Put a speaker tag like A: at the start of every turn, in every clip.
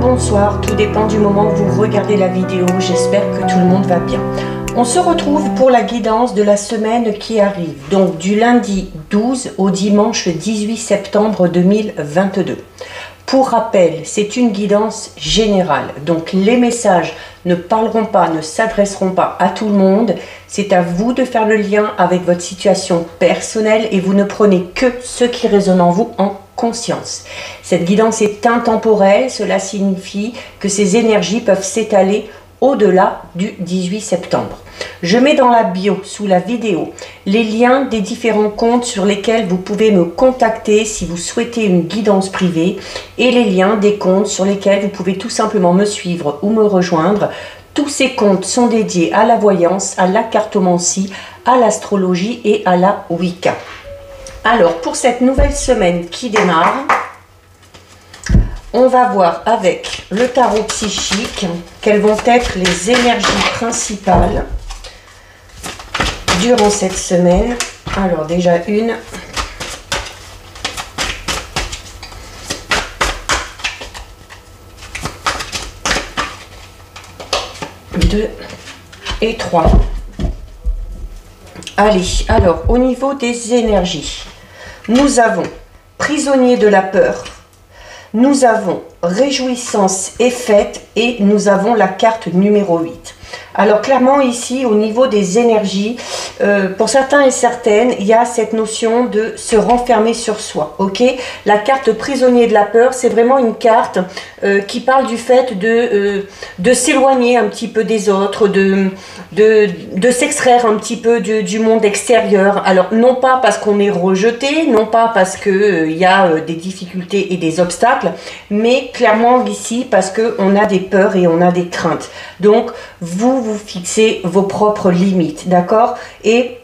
A: bonsoir, tout dépend du moment où vous regardez la vidéo, j'espère que tout le monde va bien. On se retrouve pour la guidance de la semaine qui arrive, donc du lundi 12 au dimanche 18 septembre 2022. Pour rappel, c'est une guidance générale, donc les messages ne parleront pas, ne s'adresseront pas à tout le monde. C'est à vous de faire le lien avec votre situation personnelle et vous ne prenez que ce qui résonne en vous en conscience. Cette guidance est intemporelle, cela signifie que ces énergies peuvent s'étaler au-delà du 18 septembre. Je mets dans la bio, sous la vidéo, les liens des différents comptes sur lesquels vous pouvez me contacter si vous souhaitez une guidance privée et les liens des comptes sur lesquels vous pouvez tout simplement me suivre ou me rejoindre. Tous ces comptes sont dédiés à la voyance, à la cartomancie, à l'astrologie et à la Wicca. Alors, pour cette nouvelle semaine qui démarre, on va voir avec le tarot psychique quelles vont être les énergies principales durant cette semaine. Alors déjà une, deux et trois. Allez, alors au niveau des énergies, nous avons prisonnier de la peur, nous avons réjouissance et fête et nous avons la carte numéro 8. Alors clairement ici au niveau des énergies, pour certains et certaines, il y a cette notion de se renfermer sur soi, ok? La carte prisonnier de la peur, c'est vraiment une carte qui parle du fait de s'éloigner un petit peu des autres, de s'extraire un petit peu du monde extérieur. Alors non pas parce qu'on est rejeté, non pas parce qu'il y a des difficultés et des obstacles, mais clairement ici parce qu'on a des peurs et on a des craintes. Donc vous fixez vos propres limites, d'accord? Et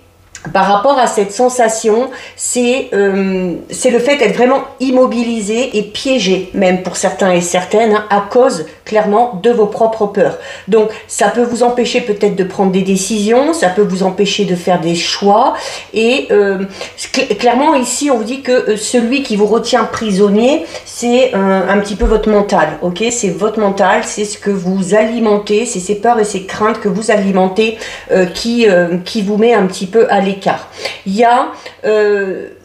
A: par rapport à cette sensation, c'est le fait d'être vraiment immobilisé et piégé, même pour certains et certaines, hein, à cause clairement de vos propres peurs. Donc ça peut vous empêcher peut-être de prendre des décisions, ça peut vous empêcher de faire des choix. Et clairement ici on vous dit que celui qui vous retient prisonnier, c'est un petit peu votre mental, ok? C'est votre mental, c'est ce que vous alimentez, c'est ces peurs et ces craintes que vous alimentez qui vous met un petit peu à l'écart. Il y a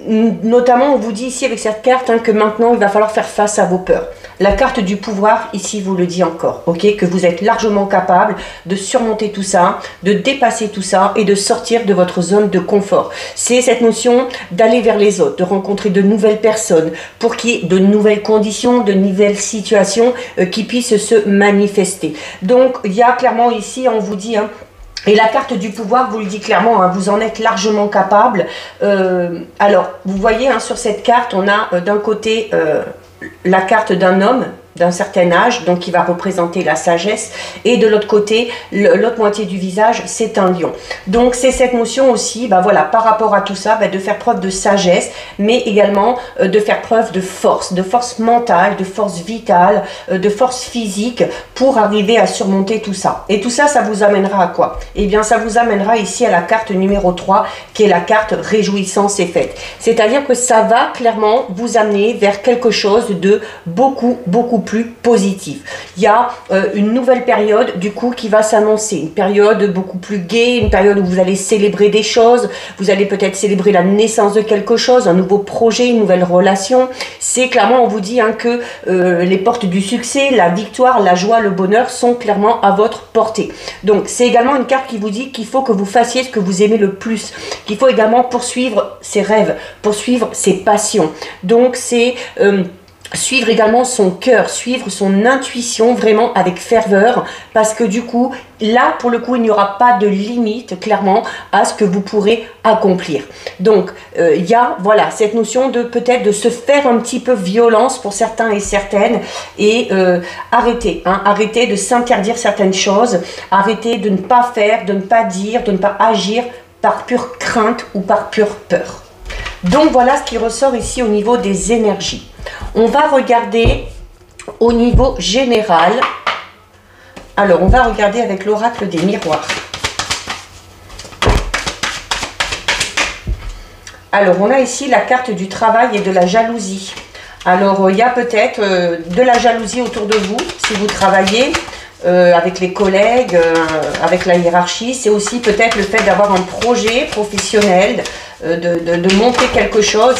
A: notamment, on vous dit ici avec cette carte hein, que maintenant il va falloir faire face à vos peurs. La carte du pouvoir ici vous le dit encore, ok, que vous êtes largement capable de surmonter tout ça, de dépasser tout ça et de sortir de votre zone de confort. C'est cette notion d'aller vers les autres, de rencontrer de nouvelles personnes pour qu'il y ait de nouvelles conditions, de nouvelles situations qui puissent se manifester. Donc il y a clairement ici, on vous dit, hein, et la carte du pouvoir vous le dit clairement, hein, vous en êtes largement capable. Alors, vous voyez, hein, sur cette carte, on a d'un côté la carte d'un homme d'un certain âge, donc qui va représenter la sagesse, et de l'autre côté, l'autre moitié du visage, c'est un lion. Donc c'est cette notion aussi, bah voilà, par rapport à tout ça, bah, de faire preuve de sagesse, mais également de faire preuve de force mentale, de force vitale, de force physique, pour arriver à surmonter tout ça. Et tout ça, ça vous amènera à quoi? Eh bien, ça vous amènera ici à la carte numéro 3, qui est la carte réjouissance et fête. C'est-à-dire que ça va clairement vous amener vers quelque chose de beaucoup plus positif. Il y a une nouvelle période du coup qui va s'annoncer, une période beaucoup plus gaie, une période où vous allez célébrer des choses, vous allez peut-être célébrer la naissance de quelque chose, un nouveau projet, une nouvelle relation. C'est clairement, on vous dit hein, que les portes du succès, la victoire, la joie, le bonheur sont clairement à votre portée. Donc c'est également une carte qui vous dit qu'il faut que vous fassiez ce que vous aimez le plus, qu'il faut également poursuivre ses rêves, poursuivre ses passions. Donc c'est suivre également son cœur, suivre son intuition vraiment avec ferveur, parce que du coup, là pour le coup, il n'y aura pas de limite clairement à ce que vous pourrez accomplir. Donc, il y a voilà cette notion de peut-être de se faire un petit peu violence pour certains et certaines et arrêter, hein, arrêter de s'interdire certaines choses, arrêter de ne pas faire, de ne pas dire, de ne pas agir par pure crainte ou par pure peur. Donc voilà ce qui ressort ici au niveau des énergies. On va regarder au niveau général. Alors, on va regarder avec l'oracle des miroirs. Alors, on a ici la carte du travail et de la jalousie. Alors, il y a peut-être de la jalousie autour de vous, si vous travaillez avec les collègues, avec la hiérarchie. C'est aussi peut-être le fait d'avoir un projet professionnel, de monter quelque chose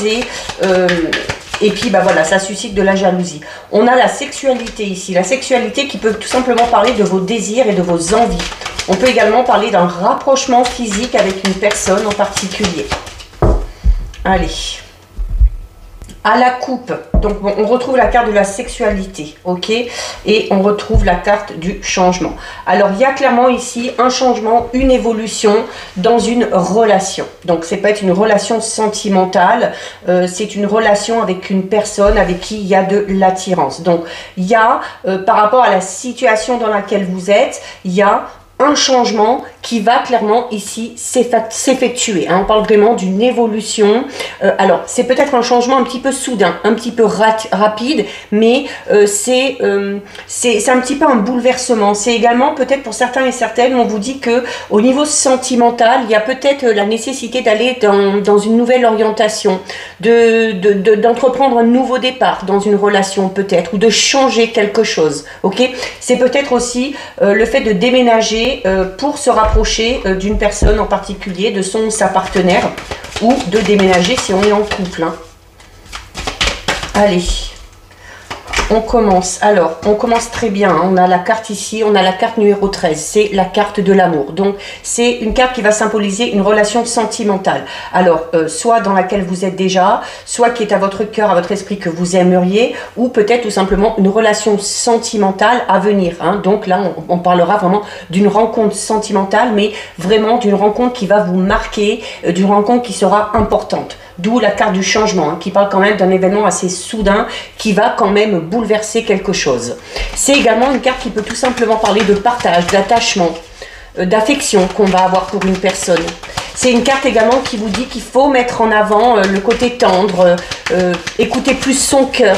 A: et puis, bah voilà, ça suscite de la jalousie. On a la sexualité ici. La sexualité qui peut tout simplement parler de vos désirs et de vos envies. On peut également parler d'un rapprochement physique avec une personne en particulier. Allez. À la coupe, donc bon, on retrouve la carte de la sexualité, ok, et on retrouve la carte du changement. Alors il y a clairement ici un changement, une évolution dans une relation. Donc c'est pas être une relation sentimentale, c'est une relation avec une personne avec qui il y a de l'attirance. Donc il y a par rapport à la situation dans laquelle vous êtes, il y a un changement qui va clairement ici s'effectuer. Hein. On parle vraiment d'une évolution. Alors, c'est peut-être un changement un petit peu soudain, un petit peu rapide, mais c'est un petit peu un bouleversement. C'est également peut-être pour certains et certaines, on vous dit que au niveau sentimental, il y a peut-être la nécessité d'aller dans une nouvelle orientation, d'entreprendre un nouveau départ dans une relation peut-être, ou de changer quelque chose. Ok, c'est peut-être aussi le fait de déménager pour se rapprocher d'une personne en particulier, de son ou sa partenaire, ou de déménager si on est en couple. Hein. Allez, on commence. Alors, on commence très bien. Hein. On a la carte ici, on a la carte numéro 13. C'est la carte de l'amour. Donc, c'est une carte qui va symboliser une relation sentimentale. Alors, soit dans laquelle vous êtes déjà, soit qui est à votre cœur, à votre esprit que vous aimeriez, ou peut-être tout simplement une relation sentimentale à venir. Hein. Donc là, on parlera vraiment d'une rencontre sentimentale, mais vraiment d'une rencontre qui va vous marquer, d'une rencontre qui sera importante. D'où la carte du changement, hein, qui parle quand même d'un événement assez soudain qui va quand même bouleverser quelque chose. C'est également une carte qui peut tout simplement parler de partage, d'attachement, d'affection qu'on va avoir pour une personne. C'est une carte également qui vous dit qu'il faut mettre en avant le côté tendre, écouter plus son cœur.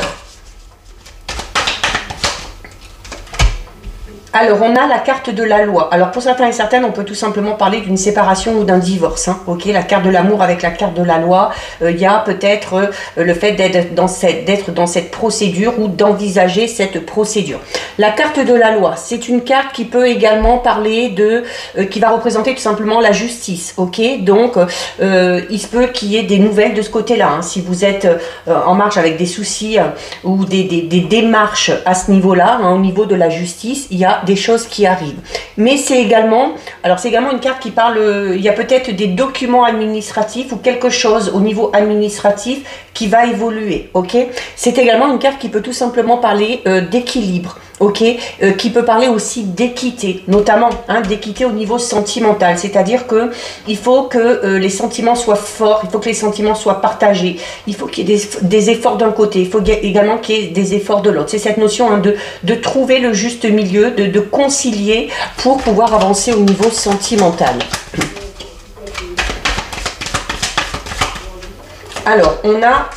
A: Alors, on a la carte de la loi. Alors, pour certains et certaines, on peut tout simplement parler d'une séparation ou d'un divorce. Hein, ok, la carte de l'amour avec la carte de la loi, il y a peut-être le fait d'être dans cette procédure ou d'envisager cette procédure. La carte de la loi, c'est une carte qui peut également parler qui va représenter tout simplement la justice. Ok, donc il se peut qu'il y ait des nouvelles de ce côté-là. Hein, si vous êtes en marche avec des soucis ou des démarches à ce niveau-là, hein, au niveau de la justice, il y a des choses qui arrivent. Mais c'est également une carte qui parle, il y a peut-être des documents administratifs ou quelque chose au niveau administratif qui va évoluer, ok. C'est également une carte qui peut tout simplement parler d'équilibre, ok, qui peut parler aussi d'équité, notamment hein, d'équité au niveau sentimental, c'est-à-dire que il faut que les sentiments soient forts, il faut que les sentiments soient partagés, il faut qu'il y ait des efforts d'un côté, il faut également qu'il y ait des efforts de l'autre. C'est cette notion hein, de trouver le juste milieu, de concilier pour pouvoir avancer au niveau sentimental. Alors, on a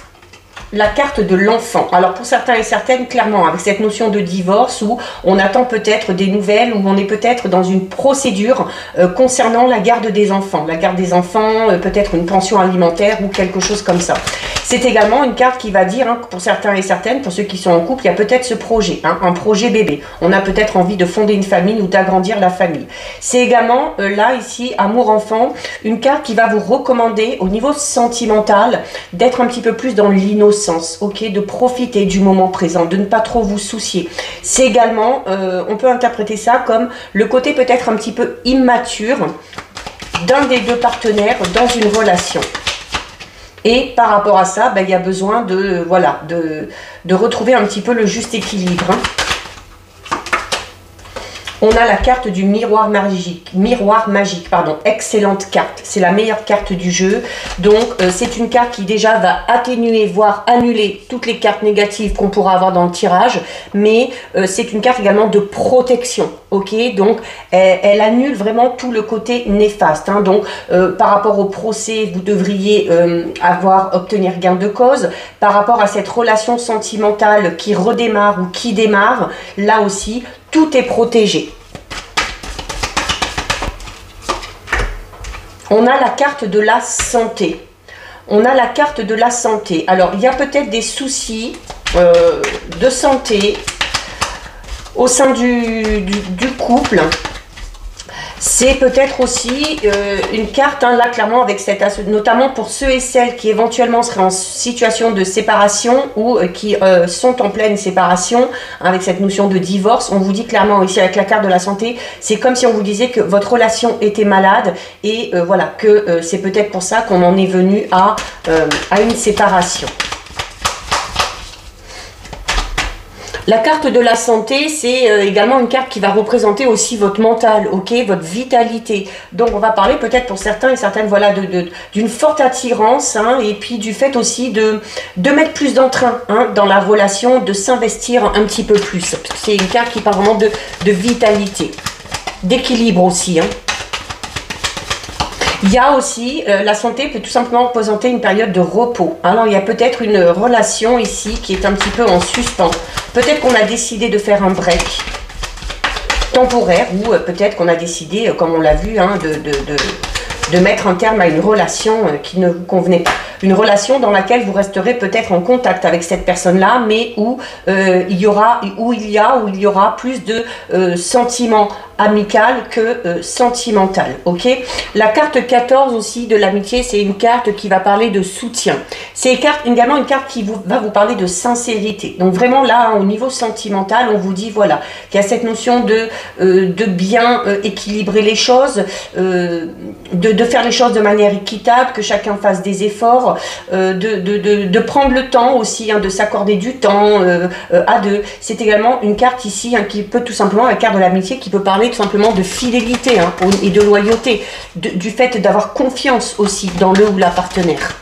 A: la carte de l'enfant. Alors pour certains et certaines, clairement, avec cette notion de divorce où on attend peut-être des nouvelles, où on est peut-être dans une procédure concernant la garde des enfants. La garde des enfants, peut-être une pension alimentaire ou quelque chose comme ça. C'est également une carte qui va dire, hein, pour certains et certaines, pour ceux qui sont en couple, il y a peut-être ce projet, hein, un projet bébé. On a peut-être envie de fonder une famille ou d'agrandir la famille. C'est également, là, ici, amour-enfant, une carte qui va vous recommander, au niveau sentimental, d'être un petit peu plus dans l'innocence, ok, de profiter du moment présent, de ne pas trop vous soucier. C'est également, on peut interpréter ça comme le côté peut-être un petit peu immature d'un des deux partenaires dans une relation. Et par rapport à ça, ben, il y a besoin de, voilà, de retrouver un petit peu le juste équilibre. Hein. On a la carte du miroir magique, pardon, excellente carte, c'est la meilleure carte du jeu, donc c'est une carte qui déjà va atténuer, voire annuler toutes les cartes négatives qu'on pourra avoir dans le tirage, mais c'est une carte également de protection, ok, donc elle annule vraiment tout le côté néfaste, hein, donc par rapport au procès, vous devriez obtenir gain de cause, par rapport à cette relation sentimentale qui redémarre ou qui démarre, là aussi, tout est protégé. On a la carte de la santé. On a la carte de la santé. Alors, il y a peut-être des soucis de santé au sein du couple. C'est peut-être aussi une carte, hein, là clairement avec cette, notamment pour ceux et celles qui éventuellement seraient en situation de séparation ou qui sont en pleine séparation, hein, avec cette notion de divorce. On vous dit clairement ici avec la carte de la santé, c'est comme si on vous disait que votre relation était malade et voilà, que c'est peut-être pour ça qu'on en est venu à une séparation. La carte de la santé, c'est également une carte qui va représenter aussi votre mental, ok, votre vitalité. Donc on va parler peut-être pour certains et certaines, voilà, d'une forte attirance, hein, et puis du fait aussi de mettre plus d'entrain, hein, dans la relation, de s'investir un petit peu plus. C'est une carte qui parle vraiment de vitalité, d'équilibre aussi, hein. Il y a aussi, la santé peut tout simplement représenter une période de repos. Alors, il y a peut-être une relation ici qui est un petit peu en suspens. Peut-être qu'on a décidé de faire un break temporaire ou peut-être qu'on a décidé, comme on l'a vu, hein, de mettre un terme à une relation qui ne vous convenait pas. Une relation dans laquelle vous resterez peut-être en contact avec cette personne-là, mais où il y aura plus de sentiments amical que sentimental, ok. La carte 14 aussi de l'amitié, c'est une carte qui va parler de soutien. C'est également une carte qui va vous parler de sincérité. Donc vraiment là, au niveau sentimental, on vous dit voilà, qu'il y a cette notion de bien équilibrer les choses, de faire les choses de manière équitable, que chacun fasse des efforts, de prendre le temps aussi, hein, de s'accorder du temps à deux. C'est également une carte ici, hein, qui peut tout simplement, la carte de l'amitié, qui peut parler tout simplement de fidélité, hein, et de loyauté, du fait d'avoir confiance aussi dans le ou la partenaire.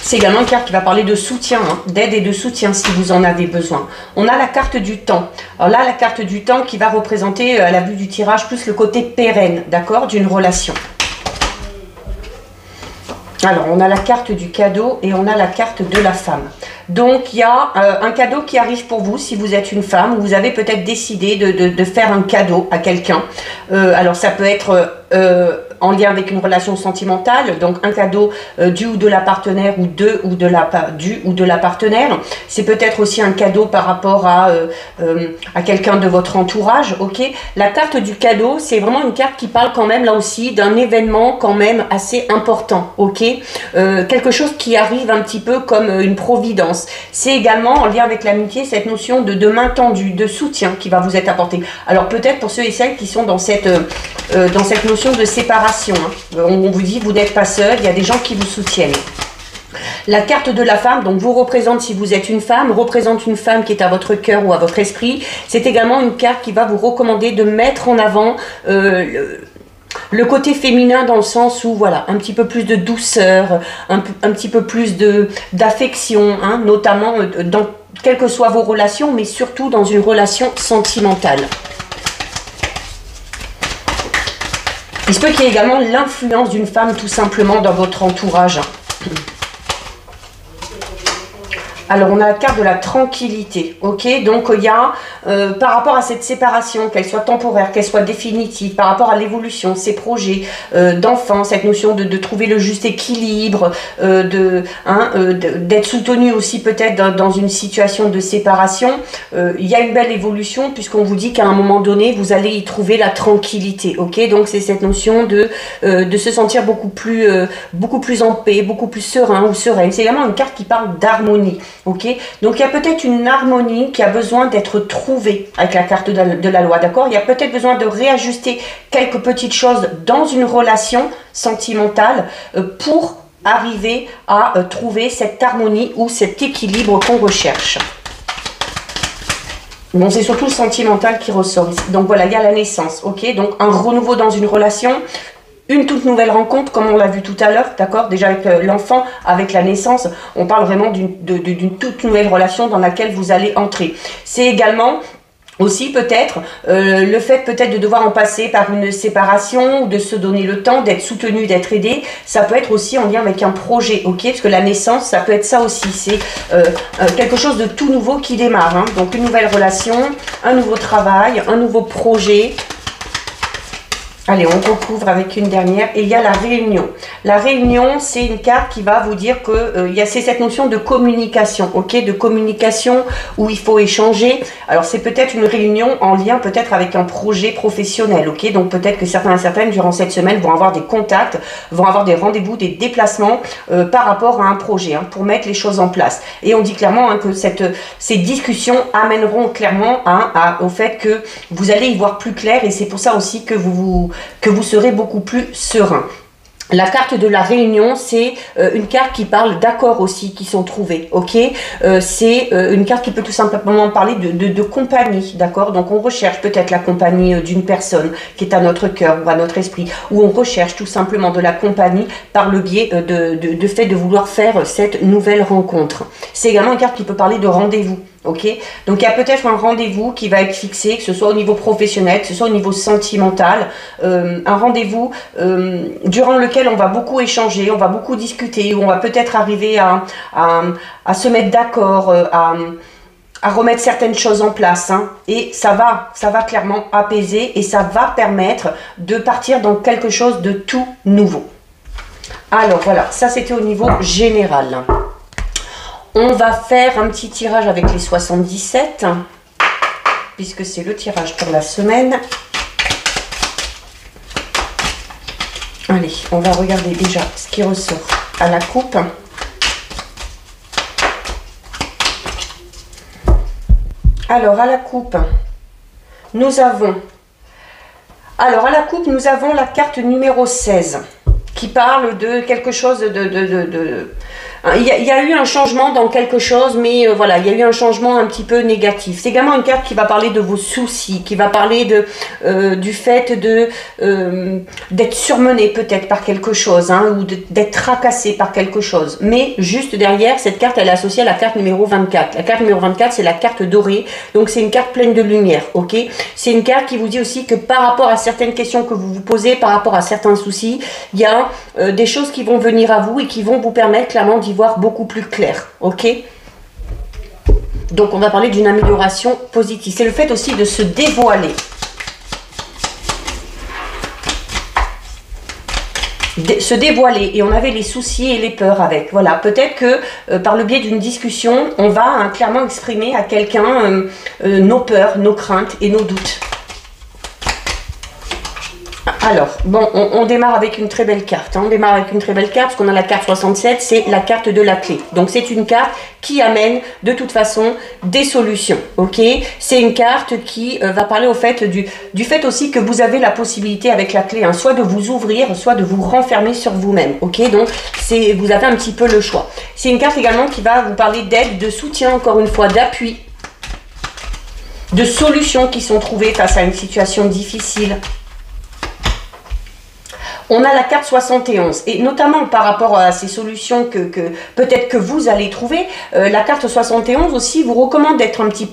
A: C'est également une carte qui va parler de soutien, hein, d'aide et de soutien si vous en avez besoin. On a la carte du temps. Alors là, la carte du temps qui va représenter, à la vue du tirage, plus le côté pérenne, d'accord, d'une relation. Alors, on a la carte du cadeau et on a la carte de la femme. Donc, il y a un cadeau qui arrive pour vous si vous êtes une femme, ou vous avez peut-être décidé de faire un cadeau à quelqu'un. Alors, ça peut être en lien avec une relation sentimentale, donc un cadeau du ou de la partenaire ou du ou de la partenaire. C'est peut-être aussi un cadeau par rapport à quelqu'un de votre entourage, ok. La carte du cadeau, c'est vraiment une carte qui parle quand même là aussi d'un événement quand même assez important, ok. Quelque chose qui arrive un petit peu comme une providence. C'est également en lien avec l'amitié cette notion de main tendue, de soutien qui va vous être apporté. Alors peut-être pour ceux et celles qui sont dans cette notion de séparation, hein. On vous dit vous n'êtes pas seul, il y a des gens qui vous soutiennent. La carte de la femme, donc vous représente, si vous êtes une femme, représente une femme qui est à votre cœur ou à votre esprit. C'est également une carte qui va vous recommander de mettre en avant le côté féminin, dans le sens où voilà, un petit peu plus de douceur, un petit peu plus d'affection, hein, notamment dans quelles que soient vos relations, mais surtout dans une relation sentimentale. Il se peut qu'il y ait également l'influence d'une femme tout simplement dans votre entourage. Alors, on a la carte de la tranquillité, ok. Donc, il y a, par rapport à cette séparation, qu'elle soit temporaire, qu'elle soit définitive, par rapport à l'évolution, ces projets d'enfants, cette notion de trouver le juste équilibre, d'être soutenu aussi peut-être dans une situation de séparation, il y a une belle évolution, puisqu'on vous dit qu'à un moment donné, vous allez y trouver la tranquillité, ok. Donc, c'est cette notion de se sentir beaucoup plus en paix, beaucoup plus serein ou sereine. C'est également une carte qui parle d'harmonie. Ok, donc il y a peut-être une harmonie qui a besoin d'être trouvée avec la carte de la loi, d'accord. Il y a peut-être besoin de réajuster quelques petites choses dans une relation sentimentale pour arriver à trouver cette harmonie ou cet équilibre qu'on recherche. Bon, c'est surtout le sentimental qui ressort ici. Donc voilà, il y a la naissance, ok. Donc un renouveau dans une relation. Une toute nouvelle rencontre, comme on l'a vu tout à l'heure, d'accord. Déjà avec l'enfant, avec la naissance, on parle vraiment d'une toute nouvelle relation dans laquelle vous allez entrer. C'est également aussi peut-être le fait peut-être de devoir en passer par une séparation, ou de se donner le temps, d'être soutenu, d'être aidé. Ça peut être aussi en lien avec un projet, ok. Parce que la naissance, ça peut être ça aussi. C'est quelque chose de tout nouveau qui démarre, hein. Donc une nouvelle relation, un nouveau travail, un nouveau projet. Allez, on recouvre avec une dernière. Et il y a la réunion. La réunion, c'est une carte qui va vous dire que c'est cette notion de communication, ok, de communication où il faut échanger. Alors, c'est peut-être une réunion en lien peut-être avec un projet professionnel, ok. Donc, peut-être que certains et certaines, durant cette semaine, vont avoir des contacts, vont avoir des rendez-vous, des déplacements par rapport à un projet, hein, pour mettre les choses en place. Et on dit clairement, hein, que ces discussions amèneront clairement, hein, au fait que vous allez y voir plus clair. Et c'est pour ça aussi que vous serez beaucoup plus serein. La carte de la réunion, c'est une carte qui parle d'accords aussi qui sont trouvés, ok. C'est une carte qui peut tout simplement parler de compagnie, d'accord. Donc on recherche peut-être la compagnie d'une personne qui est à notre cœur ou à notre esprit, ou on recherche tout simplement de la compagnie par le biais de fait de vouloir faire cette nouvelle rencontre. C'est également une carte qui peut parler de rendez-vous. Ok, donc il y a peut-être un rendez-vous qui va être fixé, que ce soit au niveau professionnel, que ce soit au niveau sentimental, un rendez-vous durant lequel on va beaucoup échanger, on va beaucoup discuter, où on va peut-être arriver à se mettre d'accord, à remettre certaines choses en place, hein, et ça va clairement apaiser et ça va permettre de partir dans quelque chose de tout nouveau. Alors voilà, ça c'était au niveau général. On va faire un petit tirage avec les 77, puisque c'est le tirage pour la semaine. Allez, on va regarder déjà ce qui ressort à la coupe. Alors, à la coupe, nous avons... Alors, à la coupe, nous avons la carte numéro 16, qui parle de quelque chose Il y a eu un changement dans quelque chose, mais voilà, il y a eu un changement un petit peu négatif. C'est également une carte qui va parler de vos soucis, qui va parler du fait d'être surmené peut-être par quelque chose, hein, ou d'être tracassé par quelque chose. Mais juste derrière, cette carte, elle est associée à la carte numéro 24. La carte numéro 24, c'est la carte dorée, donc c'est une carte pleine de lumière, ok. C'est une carte qui vous dit aussi que par rapport à certaines questions que vous vous posez, par rapport à certains soucis, il y a des choses qui vont venir à vous et qui vont vous permettre clairement d'y voir beaucoup plus clair, ok. Donc on va parler d'une amélioration positive. C'est le fait aussi de se dévoiler, se dévoiler, et on avait les soucis et les peurs avec, voilà, peut-être que par le biais d'une discussion, on va, hein, clairement exprimer à quelqu'un nos peurs, nos craintes et nos doutes. Alors, bon, on démarre avec une très belle carte, hein. On démarre avec une très belle carte, parce qu'on a la carte 67, c'est la carte de la clé. Donc, c'est une carte qui amène, de toute façon, des solutions, ok. C'est une carte qui va parler au fait du fait aussi que vous avez la possibilité avec la clé, hein, soit de vous ouvrir, soit de vous renfermer sur vous-même, ok. Donc, vous avez un petit peu le choix. C'est une carte également qui va vous parler d'aide, de soutien, encore une fois, d'appui, de solutions qui sont trouvées face à une situation difficile. On a la carte 71, et notamment par rapport à ces solutions que peut-être que vous allez trouver, la carte 71 aussi vous recommande d'être un petit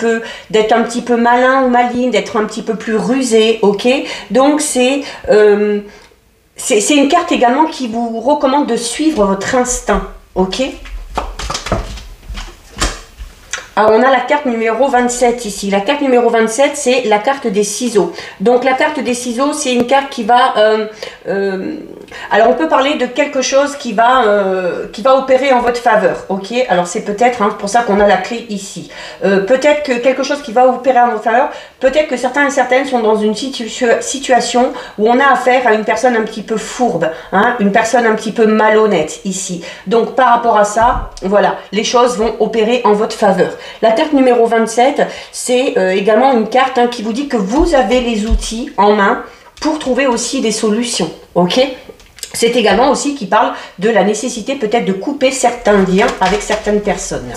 A: peu malin ou maligne, d'être un petit peu plus rusé, ok. Donc c'est une carte également qui vous recommande de suivre votre instinct, ok. Alors, on a la carte numéro 27 ici. La carte numéro 27, c'est la carte des ciseaux. Donc, la carte des ciseaux, c'est une carte qui va... alors, on peut parler de quelque chose qui va opérer en votre faveur, ok. Alors, c'est peut-être, hein, pour ça qu'on a la clé ici. Peut-être que quelque chose qui va opérer en votre faveur, peut-être que certains et certaines sont dans une situation où on a affaire à une personne un petit peu fourbe, hein, une personne un petit peu malhonnête ici. Donc, par rapport à ça, voilà, les choses vont opérer en votre faveur. La carte numéro 27, c'est également une carte, hein, qui vous dit que vous avez les outils en main pour trouver aussi des solutions, ok. C'est également aussi qui parle de la nécessité peut-être de couper certains liens avec certaines personnes.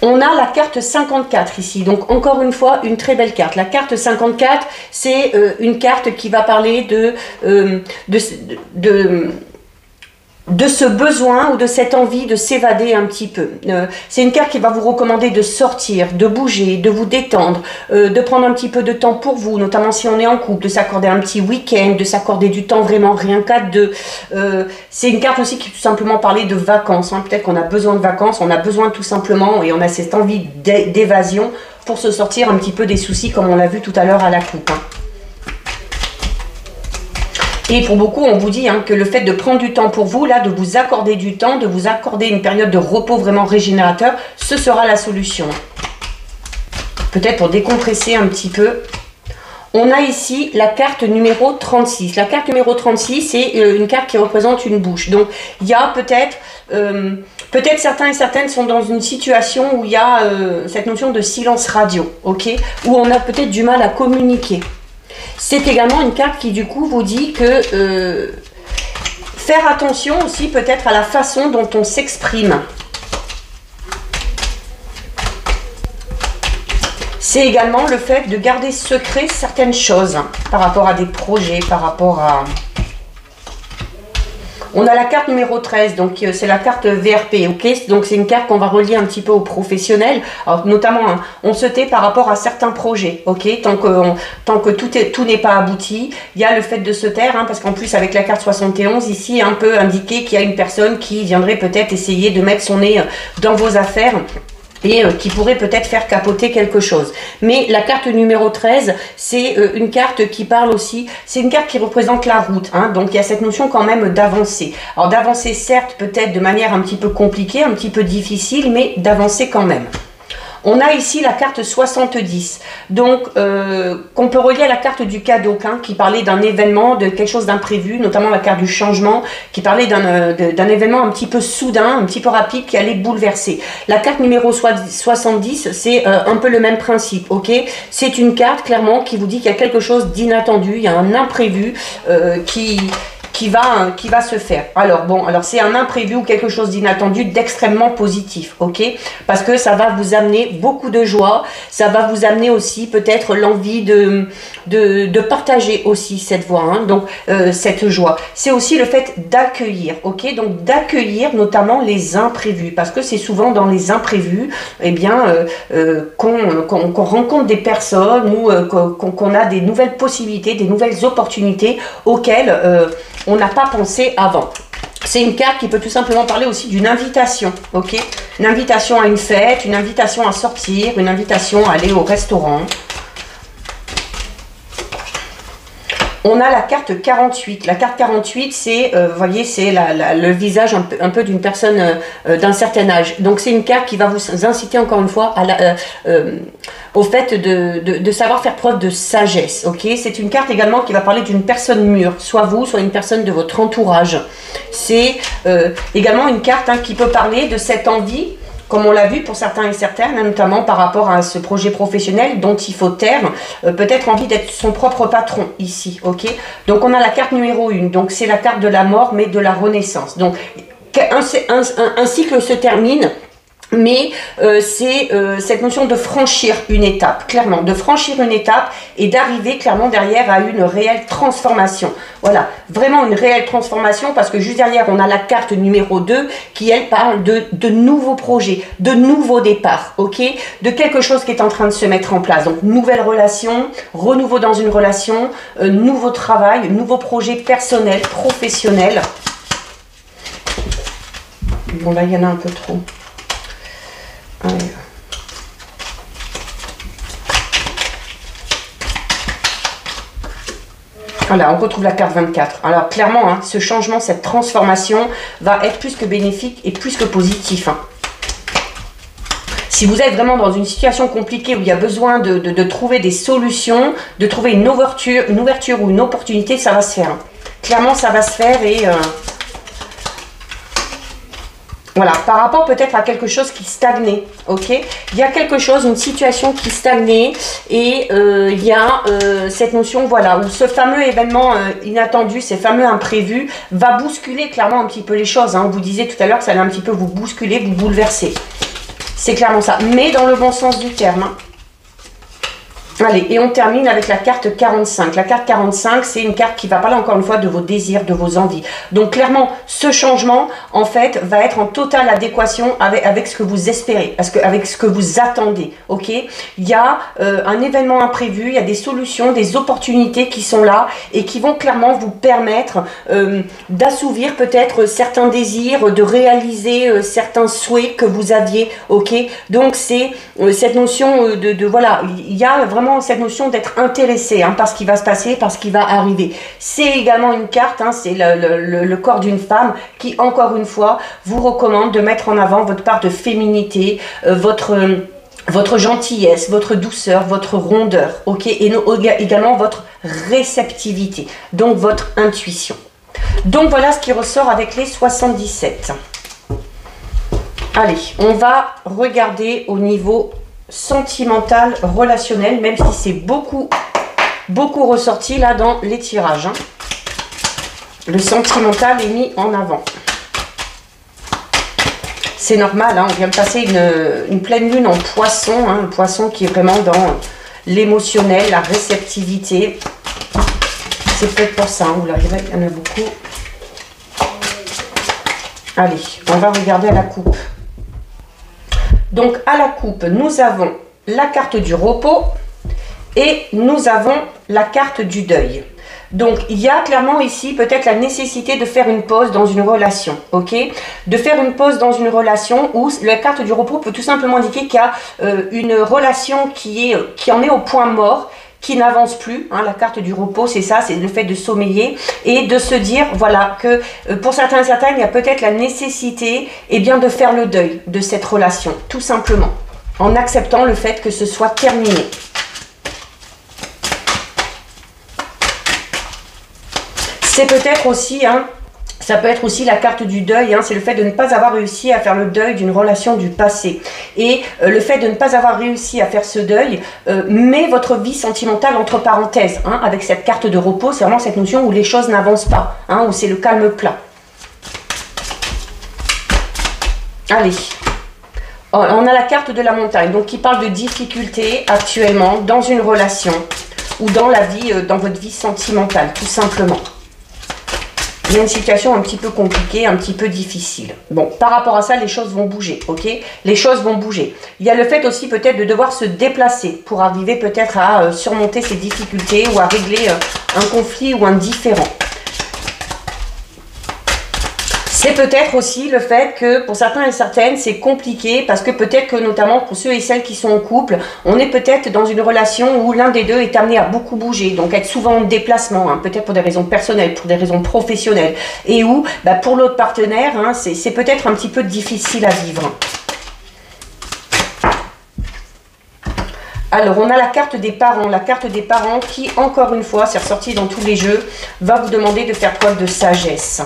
A: On a la carte 54 ici, donc encore une fois une très belle carte. La carte 54, c'est une carte qui va parler de ce besoin ou de cette envie de s'évader un petit peu. C'est une carte qui va vous recommander de sortir, de bouger, de vous détendre, de prendre un petit peu de temps pour vous, notamment si on est en couple, de s'accorder un petit week-end, de s'accorder du temps vraiment rien qu'à deux. C'est une carte aussi qui tout simplement parler de vacances, hein. Peut-être qu'on a besoin de vacances, on a besoin tout simplement, et on a cette envie d'évasion pour se sortir un petit peu des soucis comme on l'a vu tout à l'heure à la coupe. Hein. Et pour beaucoup, on vous dit hein, que le fait de prendre du temps pour vous, là, de vous accorder du temps, de vous accorder une période de repos vraiment régénérateur, ce sera la solution. Peut-être pour décompresser un petit peu. On a ici la carte numéro 36. La carte numéro 36, c'est une carte qui représente une bouche. Donc, il y a peut-être certains et certaines sont dans une situation où il y a cette notion de silence radio, ok, où on a peut-être du mal à communiquer. C'est également une carte qui, du coup, vous dit que faire attention aussi peut-être à la façon dont on s'exprime. C'est également le fait de garder secret certaines choses hein, par rapport à des projets, par rapport à... On a la carte numéro 13, donc c'est la carte VRP, ok. Donc c'est une carte qu'on va relier un petit peu aux professionnels, alors, notamment hein, on se tait par rapport à certains projets, ok. Tant que tout n'est pas abouti, il y a le fait de se taire, hein, parce qu'en plus avec la carte 71 ici, un peu indiqué qu'il y a une personne qui viendrait peut-être essayer de mettre son nez dans vos affaires et qui pourrait peut-être faire capoter quelque chose. Mais la carte numéro 13, c'est une carte qui parle aussi, c'est une carte qui représente la route, hein, donc il y a cette notion quand même d'avancer. Alors d'avancer certes peut-être de manière un petit peu compliquée, un petit peu difficile, mais d'avancer quand même. On a ici la carte 70, donc qu'on peut relier à la carte du cadeau, hein, qui parlait d'un événement, de quelque chose d'imprévu, notamment la carte du changement, qui parlait d'un événement un petit peu soudain, un petit peu rapide, qui allait bouleverser. La carte numéro 70, c'est un peu le même principe, ok. C'est une carte, clairement, qui vous dit qu'il y a quelque chose d'inattendu, il y a un imprévu qui va se faire. Alors bon, alors c'est un imprévu ou quelque chose d'inattendu, d'extrêmement positif, ok, parce que ça va vous amener beaucoup de joie, ça va vous amener aussi peut-être l'envie de partager aussi cette voix, hein, donc cette joie. C'est aussi le fait d'accueillir, ok, donc d'accueillir notamment les imprévus, parce que c'est souvent dans les imprévus, eh bien, qu'on rencontre des personnes ou qu'on a des nouvelles possibilités, des nouvelles opportunités auxquelles on n'a pas pensé avant. C'est une carte qui peut tout simplement parler aussi d'une invitation, ok? Une invitation à une fête, une invitation à sortir, une invitation à aller au restaurant. On a la carte 48. La carte 48, c'est, vous voyez, c'est le visage un peu d'une personne d'un certain âge. Donc, c'est une carte qui va vous inciter, encore une fois, au fait de savoir faire preuve de sagesse. Ok, c'est une carte également qui va parler d'une personne mûre, soit vous, soit une personne de votre entourage. C'est également une carte hein, qui peut parler de cette envie, comme on l'a vu pour certains et certaines, notamment par rapport à ce projet professionnel dont il faut taire, peut-être envie d'être son propre patron ici, ok. Donc on a la carte numéro 1, donc c'est la carte de la mort mais de la renaissance. Donc un cycle se termine, mais c'est cette notion de franchir une étape, clairement, de franchir une étape et d'arriver clairement derrière à une réelle transformation. Voilà, vraiment une réelle transformation, parce que juste derrière, on a la carte numéro 2 qui, elle, parle de nouveaux projets, de nouveaux départs, ok, de quelque chose qui est en train de se mettre en place. Donc, nouvelle relation, renouveau dans une relation, nouveau travail, nouveau projet personnel, professionnel. Bon, là, il y en a un peu trop. Ouais. Voilà, on retrouve la carte 24. Alors clairement, hein, ce changement, cette transformation va être plus que bénéfique et plus que positif. Hein. Si vous êtes vraiment dans une situation compliquée où il y a besoin de trouver des solutions, de trouver une ouverture ou une opportunité, ça va se faire. Hein. Clairement, ça va se faire et... Voilà, par rapport peut-être à quelque chose qui stagnait, ok. Il y a quelque chose, une situation qui stagnait et il y a cette notion, voilà, où ce fameux événement inattendu, ces fameux imprévus, va bousculer clairement un petit peu les choses. Hein. On vous disait tout à l'heure que ça allait un petit peu vous bousculer, vous bouleverser. C'est clairement ça, mais dans le bon sens du terme. Hein. Allez, et on termine avec la carte 45. La carte 45, c'est une carte qui va parler encore une fois de vos désirs, de vos envies. Donc clairement, ce changement, en fait, va être en totale adéquation avec ce que vous espérez, avec ce que vous attendez, ok? Il y a un événement imprévu, il y a des solutions, des opportunités qui sont là et qui vont clairement vous permettre d'assouvir peut-être certains désirs, de réaliser certains souhaits que vous aviez, ok? Donc c'est cette notion voilà, il y a vraiment cette notion d'être intéressé par ce qui va se passer, par ce qui va arriver. C'est également une carte, c'est le corps d'une femme qui, encore une fois, vous recommande de mettre en avant votre part de féminité, votre gentillesse, votre douceur, votre rondeur, ok, et également votre réceptivité, donc votre intuition. Donc voilà ce qui ressort avec les 77. Allez, on va regarder au niveau sentimental, relationnel, même si c'est beaucoup ressorti là dans les tirages. Le sentimental est mis en avant. C'est normal, on vient de passer une pleine lune en poisson, un poisson qui est vraiment dans l'émotionnel, la réceptivité. C'est peut-être pour ça, vous l'arrivez, il y en a beaucoup. Allez, on va regarder à la coupe. Donc à la coupe, nous avons la carte du repos et nous avons la carte du deuil. Donc il y a clairement ici peut-être la nécessité de faire une pause dans une relation, ok? De faire une pause dans une relation où la carte du repos peut tout simplement indiquer qu'il y a une relation qui en est au point mort, qui n'avance plus, la carte du repos, c'est ça, c'est le fait de sommeiller et de se dire, voilà, que pour certains et certaines, il y a peut-être la nécessité, de faire le deuil de cette relation, tout simplement, en acceptant le fait que ce soit terminé. C'est peut-être aussi, ça peut être aussi la carte du deuil, c'est le fait de ne pas avoir réussi à faire le deuil d'une relation du passé. Et le fait de ne pas avoir réussi à faire ce deuil met votre vie sentimentale entre parenthèses. Avec cette carte de repos, c'est vraiment cette notion où les choses n'avancent pas, où c'est le calme plat. Allez, on a la carte de la montagne, donc qui parle de difficultés actuellement dans une relation ou dans la vie, dans votre vie sentimentale, tout simplement. Il y a une situation un petit peu compliquée, un petit peu difficile. Bon, par rapport à ça, les choses vont bouger, ok? Les choses vont bouger. Il y a le fait aussi peut-être de devoir se déplacer pour arriver peut-être à surmonter ces difficultés ou à régler un conflit ou un différend. C'est peut-être aussi le fait que pour certains et certaines, c'est compliqué parce que peut-être que notamment pour ceux et celles qui sont en couple, on est peut-être dans une relation où l'un des deux est amené à beaucoup bouger, donc être souvent en déplacement, peut-être pour des raisons personnelles, pour des raisons professionnelles, et où pour l'autre partenaire, c'est peut-être un petit peu difficile à vivre. Alors, on a la carte des parents qui, encore une fois, c'est ressorti dans tous les jeux, va vous demander de faire preuve de sagesse.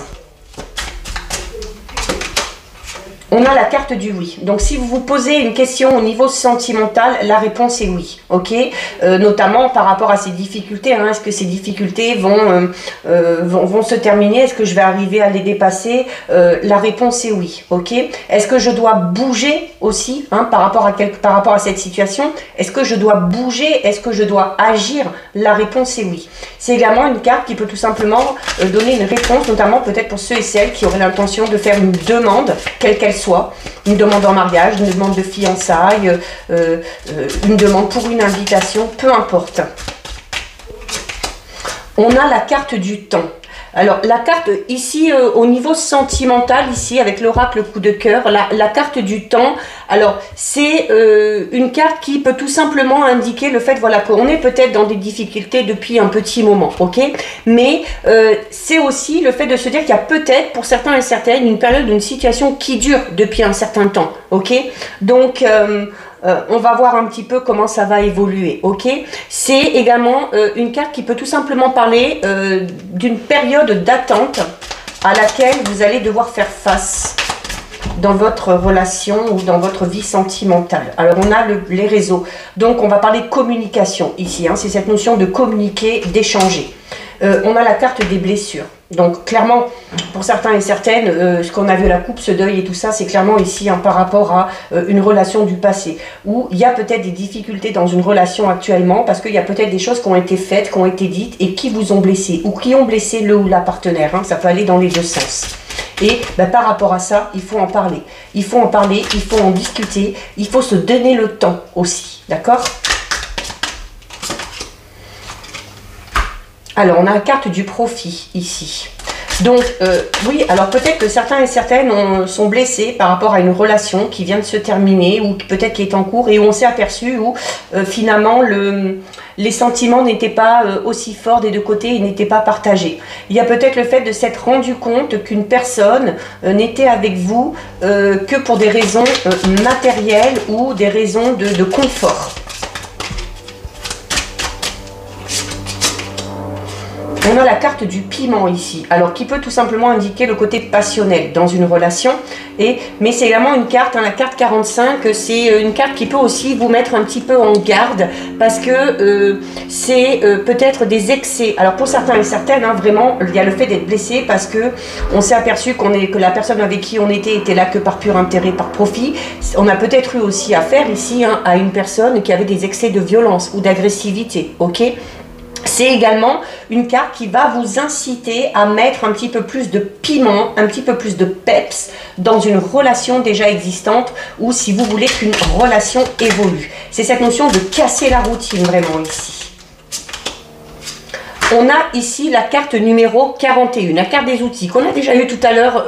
A: On a la carte du oui. Donc, si vous vous posez une question au niveau sentimental, la réponse est oui. Ok, notamment par rapport à ces difficultés. Est-ce que ces difficultés vont se terminer? Est-ce que je vais arriver à les dépasser? La réponse est oui. Ok. Est-ce que je dois bouger aussi par rapport à cette situation? Est-ce que je dois bouger? Est-ce que je dois agir? La réponse est oui. C'est également une carte qui peut tout simplement donner une réponse, notamment peut-être pour ceux et celles qui auraient l'intention de faire une demande, quelle qu'elle soit, une demande en mariage, une demande de fiançailles, une demande pour une invitation, peu importe. On a la carte du temps. Alors, la carte ici, au niveau sentimental, ici, avec l'oracle coup de cœur, la carte du temps, alors, c'est une carte qui peut tout simplement indiquer le fait, voilà, qu'on est peut-être dans des difficultés depuis un petit moment, ok? Mais c'est aussi le fait de se dire qu'il y a peut-être, pour certains et certaines, une période, une situation qui dure depuis un certain temps, ok? Donc, on va voir un petit peu comment ça va évoluer, ok? C'est également une carte qui peut tout simplement parler d'une période d'attente à laquelle vous allez devoir faire face dans votre relation ou dans votre vie sentimentale. Alors, on a les réseaux. Donc, on va parler de communication ici. C'est cette notion de communiquer, d'échanger. On a la carte des blessures. Donc clairement, pour certains et certaines, ce qu'on a vu la coupe, ce deuil et tout ça, c'est clairement ici par rapport à une relation du passé, où il y a peut-être des difficultés dans une relation actuellement, parce qu'il y a peut-être des choses qui ont été faites, qui ont été dites, et qui vous ont blessé, ou qui ont blessé le ou la partenaire, hein, ça peut aller dans les deux sens. Et par rapport à ça, il faut en parler. Il faut en parler, il faut en discuter, il faut se donner le temps aussi, d'accord? Alors, on a la carte du profit ici. Donc, oui, alors peut-être que certains et certaines sont blessés par rapport à une relation qui vient de se terminer ou peut-être qui est en cours et où on s'est aperçu où finalement les sentiments n'étaient pas aussi forts des deux côtés et n'étaient pas partagés. Il y a peut-être le fait de s'être rendu compte qu'une personne n'était avec vous que pour des raisons matérielles ou des raisons de confort. On a la carte du piment ici, alors qui peut tout simplement indiquer le côté passionnel dans une relation, mais c'est également une carte, hein, la carte 45, c'est une carte qui peut aussi vous mettre un petit peu en garde, parce que c'est peut-être des excès. Alors pour certains et certaines, hein, vraiment, il y a le fait d'être blessé, parce que on s'est aperçu que la personne avec qui on était là que par pur intérêt, par profit. On a peut-être eu aussi affaire ici, hein, à une personne qui avait des excès de violence ou d'agressivité, ok ? C'est également une carte qui va vous inciter à mettre un petit peu plus de piment, un petit peu plus de peps dans une relation déjà existante ou si vous voulez qu'une relation évolue. C'est cette notion de casser la routine vraiment ici. On a ici la carte numéro 41, la carte des outils qu'on a déjà eu tout à l'heure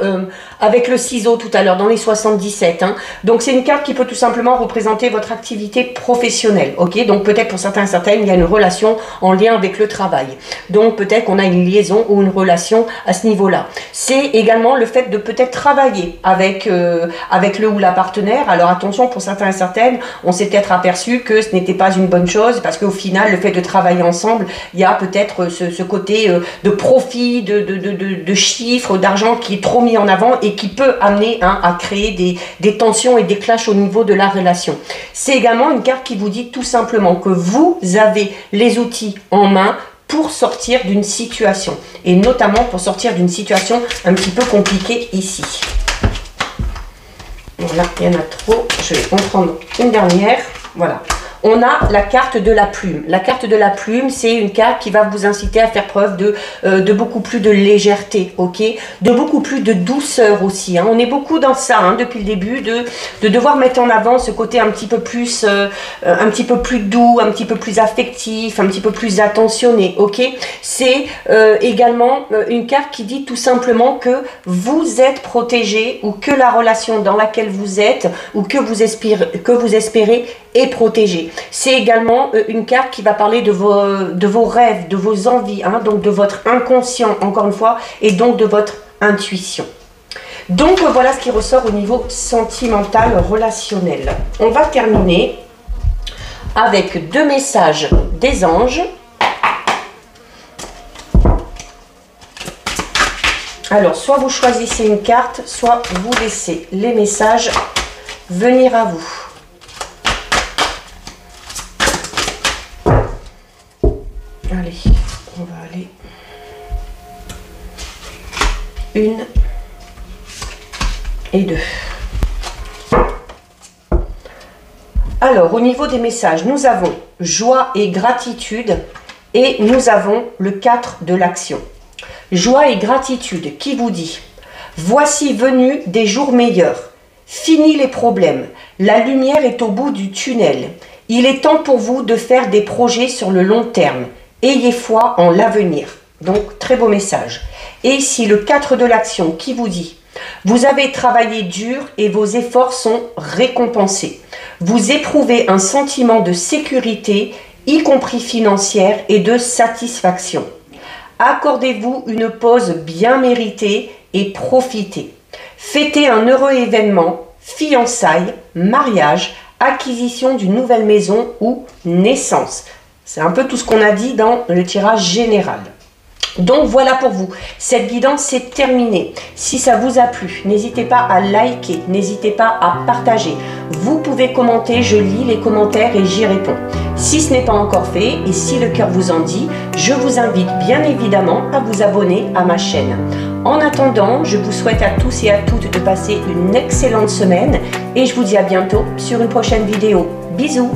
A: avec le ciseau tout à l'heure dans les 77. Hein. Donc c'est une carte qui peut tout simplement représenter votre activité professionnelle. Ok, donc peut-être pour certains et certaines, il y a une relation en lien avec le travail. Donc peut-être qu'on a une liaison ou une relation à ce niveau-là. C'est également le fait de peut-être travailler avec le ou la partenaire. Alors attention, pour certains et certaines, on s'est peut-être aperçu que ce n'était pas une bonne chose parce qu'au final, le fait de travailler ensemble, il y a peut-être ce côté de profit, de chiffres, d'argent qui est trop mis en avant et qui peut amener à créer des tensions et des clashs au niveau de la relation. C'est également une carte qui vous dit tout simplement que vous avez les outils en main pour sortir d'une situation et notamment pour sortir d'une situation un petit peu compliquée ici. Voilà, il y en a trop, je vais en prendre une dernière, voilà. On a la carte de la plume. La carte de la plume, c'est une carte qui va vous inciter à faire preuve de beaucoup plus de légèreté, ok, de beaucoup plus de douceur aussi. Hein. On est beaucoup dans ça hein, depuis le début, de devoir mettre en avant ce côté un petit peu plus doux, un petit peu plus affectif, un petit peu plus attentionné, ok. C'est également une carte qui dit tout simplement que vous êtes protégé ou que la relation dans laquelle vous êtes ou que vous espérez est protégée. C'est également une carte qui va parler de vos rêves, de vos envies, hein, donc de votre inconscient, encore une fois, et donc de votre intuition. Donc voilà ce qui ressort au niveau sentimental, relationnel. On va terminer avec deux messages des anges. Alors, soit vous choisissez une carte, soit vous laissez les messages venir à vous. Allez, on va aller une et deux. Alors, au niveau des messages, nous avons joie et gratitude et nous avons le 4 de l'action. Joie et gratitude qui vous dit « Voici venus des jours meilleurs. Fini les problèmes. La lumière est au bout du tunnel. Il est temps pour vous de faire des projets sur le long terme. Ayez foi en l'avenir. » Donc, très beau message. Et ici, le 4 de l'action qui vous dit « Vous avez travaillé dur et vos efforts sont récompensés. Vous éprouvez un sentiment de sécurité, y compris financière, et de satisfaction. Accordez-vous une pause bien méritée et profitez. Fêtez un heureux événement, fiançailles, mariage, acquisition d'une nouvelle maison ou naissance. » C'est un peu tout ce qu'on a dit dans le tirage général. Donc voilà pour vous, cette guidance c'est terminé. Si ça vous a plu, n'hésitez pas à liker, n'hésitez pas à partager. Vous pouvez commenter, je lis les commentaires et j'y réponds. Si ce n'est pas encore fait et si le cœur vous en dit, je vous invite bien évidemment à vous abonner à ma chaîne. En attendant, je vous souhaite à tous et à toutes de passer une excellente semaine et je vous dis à bientôt sur une prochaine vidéo. Bisous!